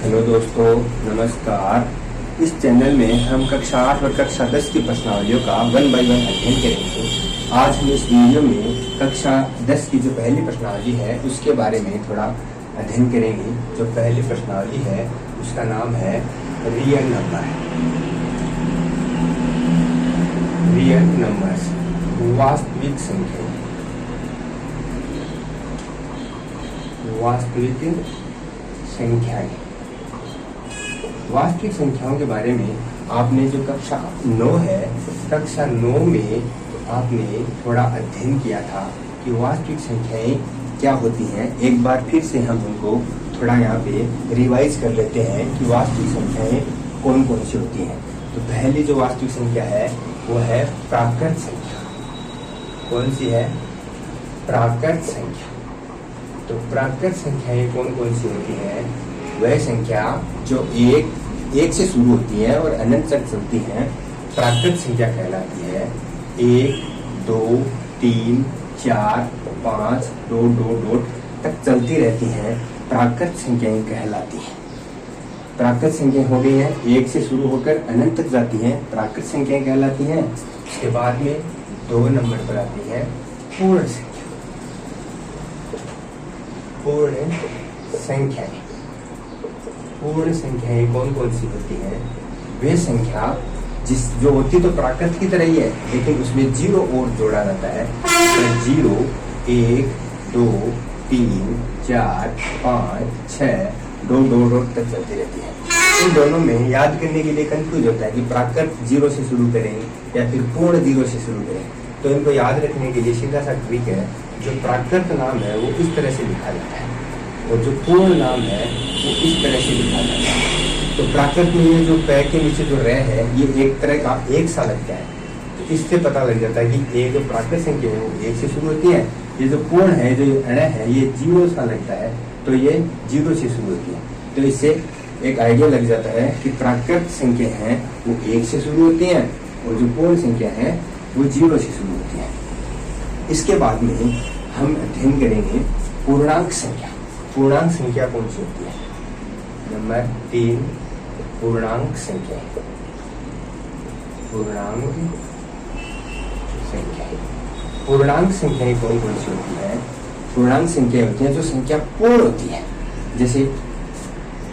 Hello दोस्तों, नमस्कार। इस चैनल में हम कक्षा 8 और कक्षा 10 की प्रश्नावलियों का 1 बाय 1 अध्ययन करेंगे। आज हम इस वीडियो में कक्षा 10 की जो पहली प्रश्नावली है उसके बारे में थोड़ा अध्ययन करेंगे। जो पहली प्रश्नावली है उसका नाम है रियल नंबर। रियल नंबर्स, वास्तविक संख्या। वास्तविक संख्याएं। वास्तविक संख्याओं के बारे में आपने जो कक्षा 9 है, कक्षा 9 में आपने थोड़ा अध्ययन किया था कि वास्तविक संख्याएं क्या होती हैं। एक बार फिर से हम उनको थोड़ा यहाँ पे रिवाइज कर लेते हैं कि वास्तविक संख्याएं कौन कौन सी होती हैं। तो पहली जो वास्तविक संख्या है वो है प्राकृत संख्या। कौन सी है? प्राकृत संख्या। तो प्राकृत संख्याएं कौन कौन सी होती हैं? वह संख्या जो एक से शुरू होती है और अनंत तक चलती हैं, प्राकृत संख्या कहलाती है। 1, 2, 3, 4, 5, 2 तक चलती रहती हैं, प्राकृत संख्याएं कहलाती हैं। प्राकृत संख्या हो गई है 1 से शुरू होकर अनंत तक जाती हैं, प्राकृत संख्याएं कहलाती हैं। उसके बाद में 2 नंबर पर आती है पूर्ण संख्या। पूर्ण संख्याएं। पूर्ण संख्याएं कौन कौन सी होती हैं? वे संख्या जो होती तो प्राकृत की तरह ही है, लेकिन उसमें 0 और जोड़ा जाता है। तो 0, 1, 2, 3, 4, 5, 6, 2 तक चलती रहती है। इन दोनों में याद करने के लिए कंफ्यूज होता है कि प्राकृत 0 से शुरू करें या फिर पूर्ण 0 से शुरू करें। तो इनको याद रखने के लिए सीधा सा ट्रिक है, जो प्राकृत नाम है वो इस तरह से लिखा जाता है और जो पूर्ण नाम है वो इस तरह से लिखा जाता है। तो प्राकृत में ये जो पै के नीचे जो रह है ये एक तरह का एक सा लगता है। तो इससे पता लग जाता है कि ये जो प्राकृत संख्या है वो 1 से शुरू होती है। ये जो पूर्ण है, जो ये अण है, ये 0 सा लगता है, तो ये 0 से शुरू होती है। तो इससे एक आइडिया लग जाता है कि प्राकृत संख्या है वो 1 से शुरू होती है और जो पूर्ण संख्या है वो 0 से शुरू होती है। इसके बाद में हम अध्ययन करेंगे पूर्णांक संख्या। पूर्णांक संख्या कौन सी होती है? नंबर 3, पूर्णांक संख्या। पूर्णांक संख्या। पूर्णांक संख्याएं कौन कौन सी होती है? पूर्णांक संख्या होती है जो संख्या पूर्ण होती है। जैसे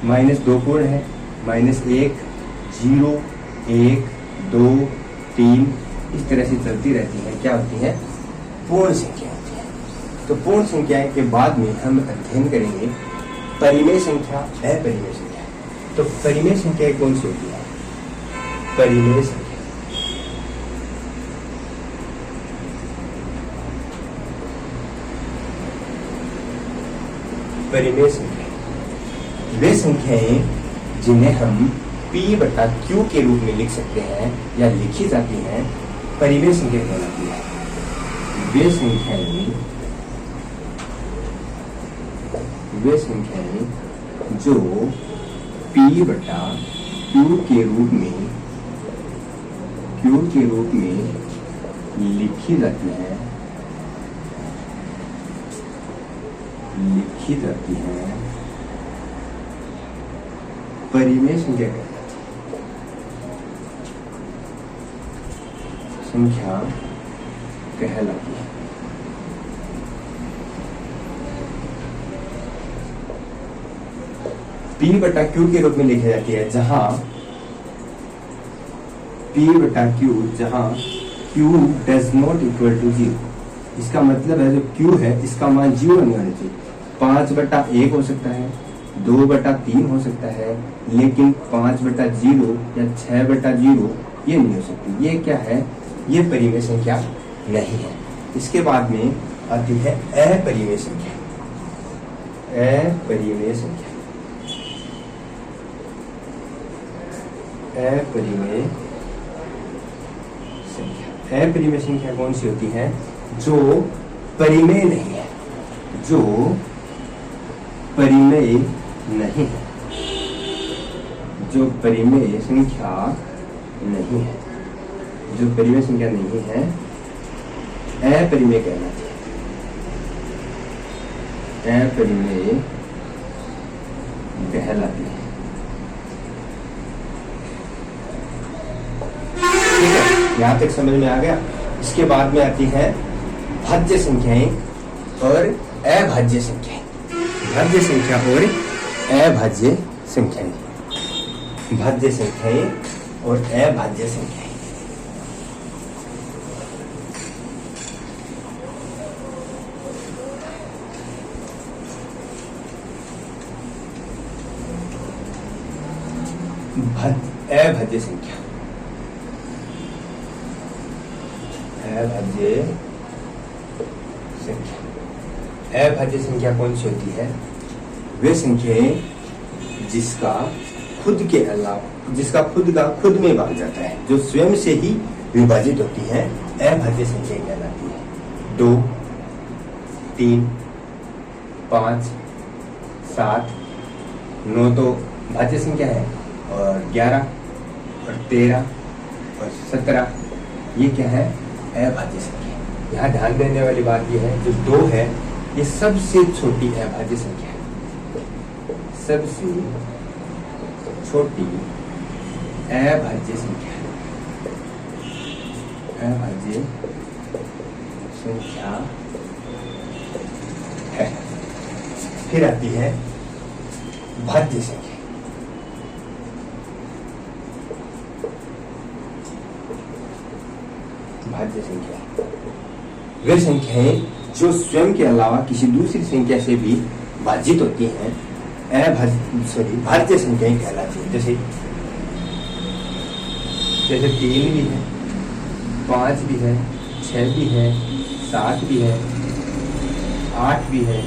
-2 पूर्ण है, -1, 0, 1, 2, 3 इस तरह से चलती रहती है। क्या होती है? पूर्ण संख्या होती है। तो पूर्ण संख्या के बाद में हम अध्ययन करेंगे परिमेय संख्या, अपरिमेय संख्या। तो परिमेय संख्या कौन सी होती है? परिमेय संख्या। परिमेय संख्या वे संख्याएं जिन्हें हम P/Q के रूप में लिख सकते हैं या लिखी जाती हैं, परिमेय संख्या कहलाती है। वे संख्याएं जो P/Q के रूप में लिखी जाती हैं परिमेय संख्या कहलाती है। P/Q के रूप में लिखी जाती है जहां Q does not equal to 0। इसका मतलब है जो Q है इसका मान 0 नहीं होना चाहिए। 5/1 हो सकता है, 2/3 हो सकता है, लेकिन 5/0 या 6/0 ये नहीं हो सकती। ये क्या है? ये परिमेय संख्या नहीं है। इसके बाद में आती है अपरिमेय संख्या। अपरिमेय संख्या। अपरिमेय संख्या कौन सी होती है? जो परिमेय नहीं है। जो परिमेय नहीं है। जो परिमेय संख्या नहीं है। जो परिमेय संख्या नहीं है अपरिमेय कहलाती है। अपरिमेय कहलाती है। यहाँ तक समझ में आ गया। इसके बाद में आती है भाज्य संख्याएं और अभाज्य संख्याएं। भाज्य संख्या और अभाज्य संख्याएं, भाज्य संख्याएं और अभाज्य संख्याएं। अभाज्य संख्या, अभाज्य संख्या। अभाज्य संख्या कौन सी होती है? वे संख्याएं जिसका खुद के अलावा, जिसका खुद का खुद में भाग जाता है, जो स्वयं से ही विभाजित होती है, अभाज्य संख्या कहलाती है। 2, 3, 5, 7, 9 तो भाज्य संख्या है, और 11 और 13 और 17 ये क्या है? अभाज्य संख्या। यहाँ ध्यान देने वाली बात यह है, जो 2 है ये सबसे छोटी अभाज्य संख्या है, सबसे छोटी अभाज्य संख्या है, अभाज्य संख्या है। फिर आती है भाज्य संख्या। भाज्य संख्या वे संख्याएं जो स्वयं के अलावा किसी दूसरी संख्या से भी भाजित होती हैं, भाज्य संख्याएं कहलाती हैं। जैसे 3 भी है, 5 भी है, 6 भी है, 7 भी है, 8 भी है,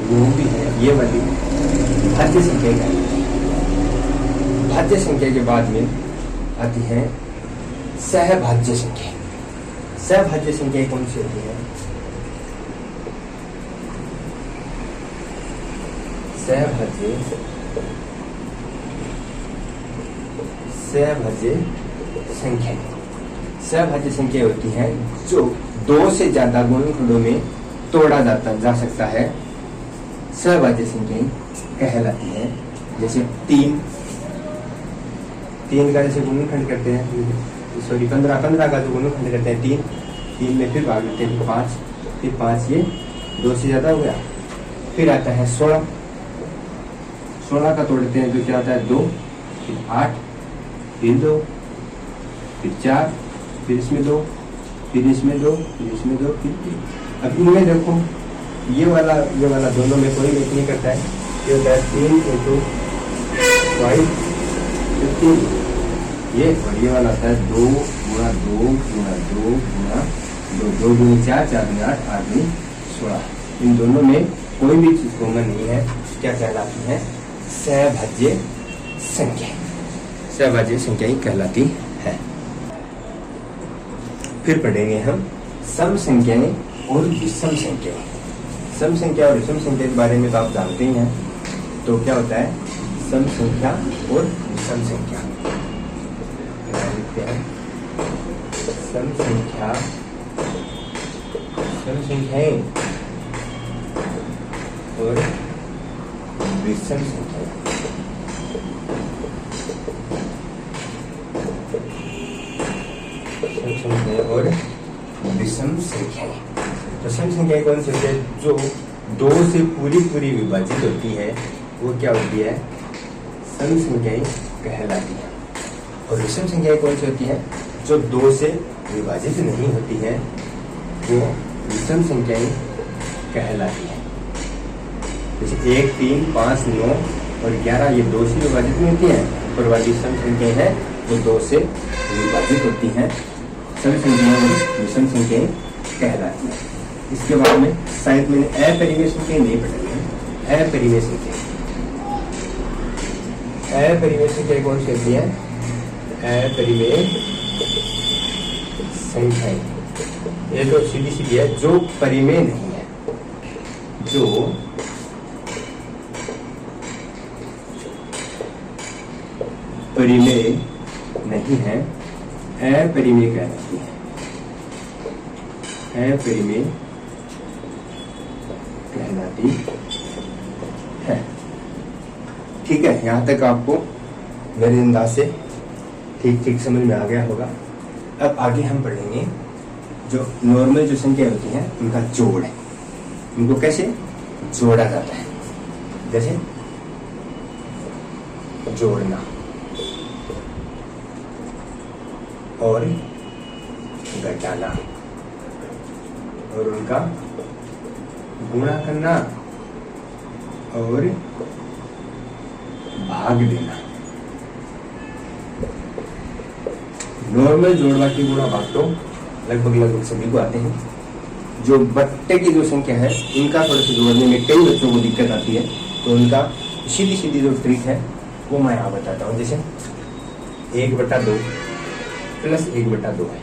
9 भी है, ये वाली भाज्य संख्याएं कहलाती हैं। भाज्य संख्या के बाद में आती है सहभाज्य संख्या। सहभाज्य संख्या कौन सी होती है? सहभाज्य संख्या, सहभाज्य संख्या होती है जो 2 से ज्यादा गुणनखंडों में तोड़ा जा सकता है, सहभाज्य संख्याएं कहलाती है। जैसे 3 का जैसे गुणनखंड करते हैं, सॉरी 15 का जो गुणनखंड करते हैं 3 में फिर भाग लेते हैं 5, फिर 5 ये 2 से ज्यादा हो गया। फिर आता है 16 का तोड़ते हैं तो क्या आता है 2, फिर 8, फिर 2, फिर 4, फिर इसमें 2, फिर इसमें 2, फिर इसमें 2, फिर 3। अब इनमें देखो ये वाला दोनों में कोई वेट नहीं करता है। ये होता है 3 × 5 15, ये और ये वाला आता है 2 × 2 × 2 × 2, 2 × 4, 4 × 8, 8 × 16। इन दोनों में कोई भी चीज कॉमन नहीं है, क्या कहलाती है? सहभाज्य संख्या। सहभाज्य संख्या ही कहलाती है। फिर पढ़ेंगे हम सम संख्याएं और विषम संख्याएं। सम संख्या और विषम संख्या के बारे में तो आप जानते ही हैं। तो क्या होता है सम संख्या और विषम संख्या? सम संख्या, सम संख्याएं और विषम संख्याएं। सम संख्याएं और विषम संख्याएं। तो सम संख्याएं कौन सी होती है? जो 2 से पूरी विभाजित होती है, वो क्या होती है? सम संख्याएं कहलाती है। और विषम संख्याएं कौन सी होती है? जो 2 से विभाजित नहीं होती है, वो विषम संख्याएं कहलाती है। जैसे 1, 3, 5, 9 और 11 ये 2 से विभाजित नहीं होती हैं, और वाली विषम संख्याएं हैं जो 2 से विभाजित होती हैं। सम संख्याएं और विषम संख्याएं कहलाती हैं। इसके बाद में शायद मैंने अपरिमेय संख्याएं नहीं पढ़ी है। अपरिमेय संख्याएं, अपरिमेय संख्याएं कौन सी होती है? अपरिमेय संख्याएं ये तो सीधी है, जो परिमेय नहीं है, जो परिमेय नहीं है, अपरिमेय कहलाती है। अपरिमेय कहलाती है। ठीक है, यहाँ तक आपको मेरे अंदाज से ठीक समझ में आ गया होगा। अब आगे हम पढ़ेंगे जो नॉर्मल जो संख्या होती हैं उनका जोड़ है, उनको कैसे जोड़ा जाता है। जैसे जोड़ना और घटाना और उनका गुणा करना और भाग देना। नॉर्मल जोड़वा की गुणा भाग तो लगभग सभी को आते हैं। जो बट्टे की जो संख्या है इनका थोड़ा सा जोड़ने में कई बच्चों को दिक्कत आती है, तो उनका सीधी सीधी जो ट्रिक है वो मैं यहाँ बताता हूँ। जैसे 1/2 प्लस 1/2 है,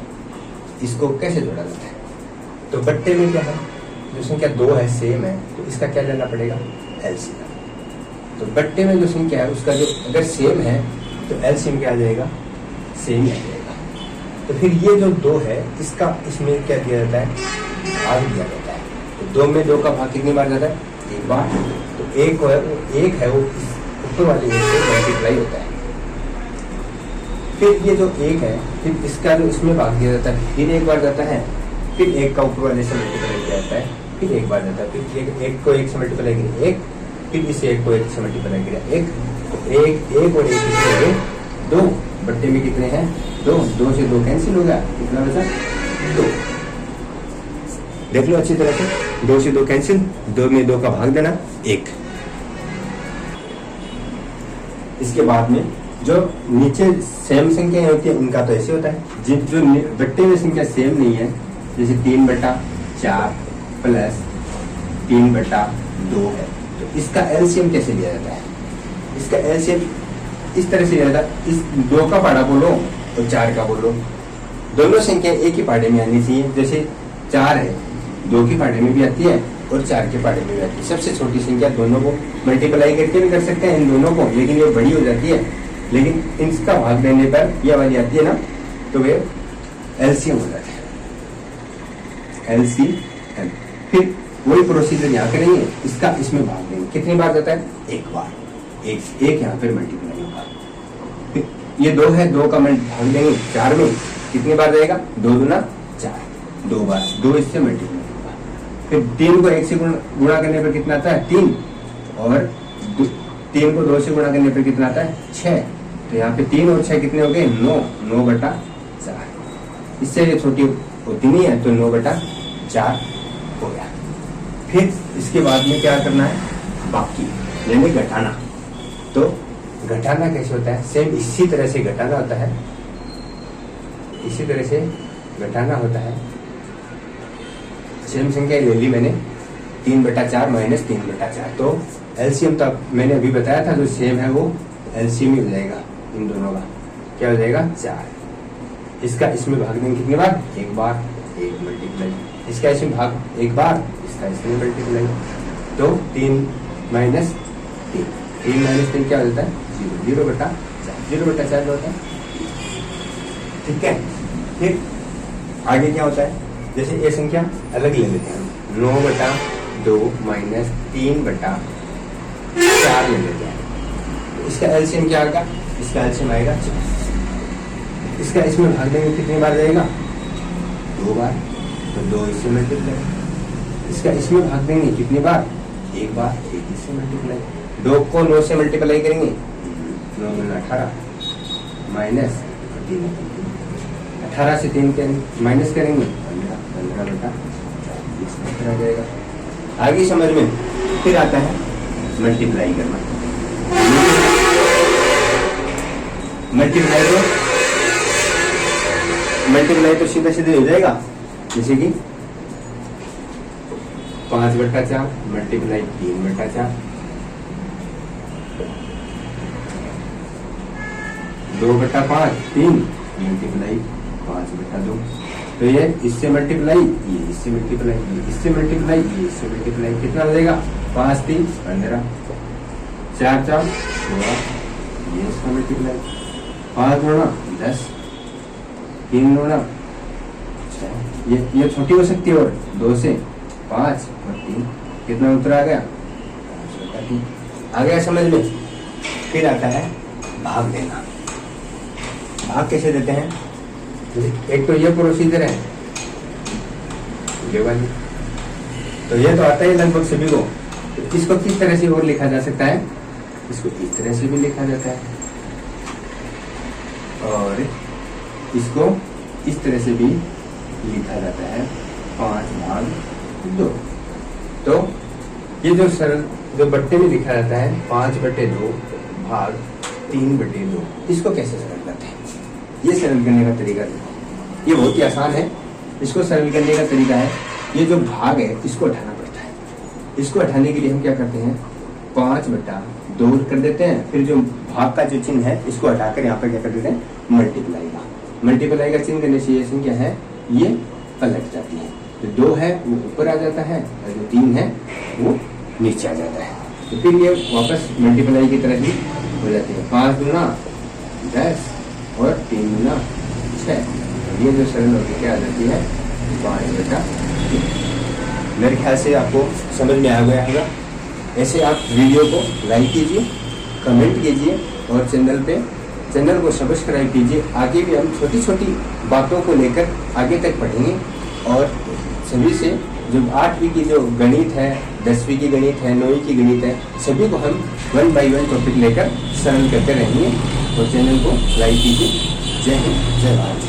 इसको कैसे जोड़ा जाता है। तो बट्टे में क्या है, जो संख्या 2 है सेम है, तो इसका क्या लेना पड़ेगा, एलसीएम। तो बट्टे में जो संख्या है उसका जो अगर सेम है तो एलसीएम क्या आ जाएगा, सेम आ जाएगा। तो फिर ये जो 2 है इसका इसमें क्या दिया जाता है, भाग दिया जाता है। तो 2 में 2 का भाग कितनी बार जाता है, 1 बार। तो एक है वो ऊपर वाले एक से मल्टीप्लाई होता है। फिर ये जो 1 है फिर इसका जो इसमें भाग दिया जाता है, फिर 1 बार जाता है, फिर 1 का ऊपर वाले से मल्टीप्लाई किया जाता है, फिर 1 बार जाता है, फिर 1 को 1 से मल्टीप्लाई करें 1, फिर इसे 1 को 1 से मल्टीप्लाई करें 1, तो 1 और 1 कितने हो गए 2। बट्टे में कितने हैं 2 से 2 कैंसिल हो गया, कितना बचा 2। देख लो अच्छी तरह से, 2 से 2 कैंसिल, 2 में 2 का भाग देना 1। इसके बाद में जो नीचे सेम संख्या होती है उनका तो ऐसे होता है, जो बट्टे में संख्या सेम नहीं है, जैसे 3/4 प्लस 3/2 है, तो इसका एलसीएम कैसे लिया जाता है। इसका एलसीएम इस तरह से लिया जाता है, इस 2 का पाड़ा बोलो और 4 का बोलो, दोनों संख्या एक ही पाड़े में आनी चाहिए। जैसे 4 है 2 के पाड़े में भी आती है और 4 के पाड़े में भी आती है। सबसे छोटी संख्या दोनों को मल्टीप्लाई करके भी कर सकते हैं इन दोनों को, लेकिन ये बड़ी हो जाती है, लेकिन इसका भाग देने पर यह वाली आती है ना, तो वे एलसीएम हो जाता है, एलसीएम। फिर वही प्रोसीजर यहाँ करेंगे, इसका इसमें भाग देंगे, कितनी बार जाता है 1 बार, एक यहाँ पर मल्टीप्लाई होगा। फिर ये 2 है, 2 का भाग देंगे 4 में, कितनी बार जाएगा 2 दूना 4, 2 बार, 2 इससे मल्टीप्लाई होगा। फिर 3 को 1 से गुणा करने पर कितना आता है 3, और 3 को 2 से गुणा करने पर कितना आता है 6। तो यहाँ पे 3 और 6 कितने हो गए 9/4। इससे ये छोटी होती नहीं है, तो 9/4 हो गया। फिर इसके बाद में क्या करना है, बाकी यानी घटाना। तो घटाना कैसे होता है, सेम इसी तरह से घटाना होता है, इसी तरह से घटाना होता है। सेम संख्या ले ली मैंने 3/4 माइनस 3/4, तो एलसीएम तो मैंने अभी बताया था, जो सेम है वो एलसीएम ही हो जाएगा इन दोनों का, क्या हो जाएगा 4। इसका इसमें भाग देंगे कितनी बार, 1 बार, 1 मल्टीप्लाई, इसका इसमें भाग 1 बार, इसका इसमें मल्टीप्लाई, तो 3 माइनस 3 क्या हो जाता है 0/4, 0/4 होता है। ठीक है, फिर आगे क्या होता है, जैसे ये संख्या अलग ले लेते हैं, 9/2 माइनस 3/4 ले लेते हैं, तो इसका एलसीएम क्या आएगा, इसका एलसीएम आएगा 4। इसका इसमें भाग देंगे कितनी बार जाएगा 2 बार, तो 2 इससे मल्टीप्लाई। इसका इसमें भाग देंगे कितनी बार 1 बार, 1 इससे मल्टीप्लाई। 2 को 9 से मल्टीप्लाई करेंगे, 9 × 18 माइनस 3, 18 से 3 के माइनस करेंगे 15/4 आ जाएगा। आगे समझ में फिर आता है मल्टीप्लाई करना। मल्टीप्लाई तो सीधा सीधे हो जाएगा, जैसे कि 5/4 मल्टीप्लाई 3/4, 2/5 3 मल्टीप्लाई 5/2। तो ये इससे मल्टीप्लाई, ये इससे मल्टीप्लाई, ये इससे मल्टीप्लाई, ये इससे मल्टीप्लाई, कितना हो जाएगा 5 3 15, 4 4 16, ये इसका मल्टीप्लाई, 5 गुणा 10, 3 गुणा 6, ये छोटी हो सकती है, और 2 से 5 और 3, कितना उत्तर आ गया 5/3। आ गया समझ में। फिर आता है भाग देना। भाग कैसे देते हैं, एक तो ये प्रोसीजर है ये वाली, तो ये तो आता ही लगभग सभी को। तो इसको किस तरह से और लिखा जा सकता है, इसको इस तरह से भी लिखा जाता है और इसको इस तरह से भी लिखा जाता है 5/2। तो ये जो सरल जो बट्टे में लिखा जाता है 5/2 भाग 3/2, इसको कैसे सरल करते हैं, ये सरल करने का तरीका देखो, ये बहुत ही आसान है। इसको सरल करने का तरीका है, ये जो भाग है इसको हटाना पड़ता है। इसको हटाने के लिए हम क्या करते हैं, 5/2 कर देते हैं, फिर जो भाग का जो चिन्ह है इसको हटाकर यहाँ पर क्या कर देते हैं, मल्टीप्लाई का। मल्टीप्लाई का चिन्ह करने से ये संख्या है ये पलट जाती है। जो 2 है वो ऊपर आ जाता है और जो 3 है वो नीचे आ जाता है। तो फिर ये वापस मल्टीप्लाई की तरह ही हो जाती है। 5 दूना 10 और 3 दूना 6। ये जो सरल होकर क्या आ जाती है 5/3। मेरे ख्याल से आपको समझ में आ गया होगा। ऐसे आप वीडियो को लाइक कीजिए, कमेंट कीजिए और चैनल को सब्सक्राइब कीजिए। आगे भी हम छोटी छोटी बातों को लेकर आगे तक पढ़ेंगे और सभी से जो 8वीं की जो गणित है, 10वीं की गणित है, 9वीं की गणित है, सभी को हम 1 बाय 1 टॉपिक लेकर सरल करते रहेंगे। और चैनल को लाइक कीजिए। जय हिंद, जय भारत।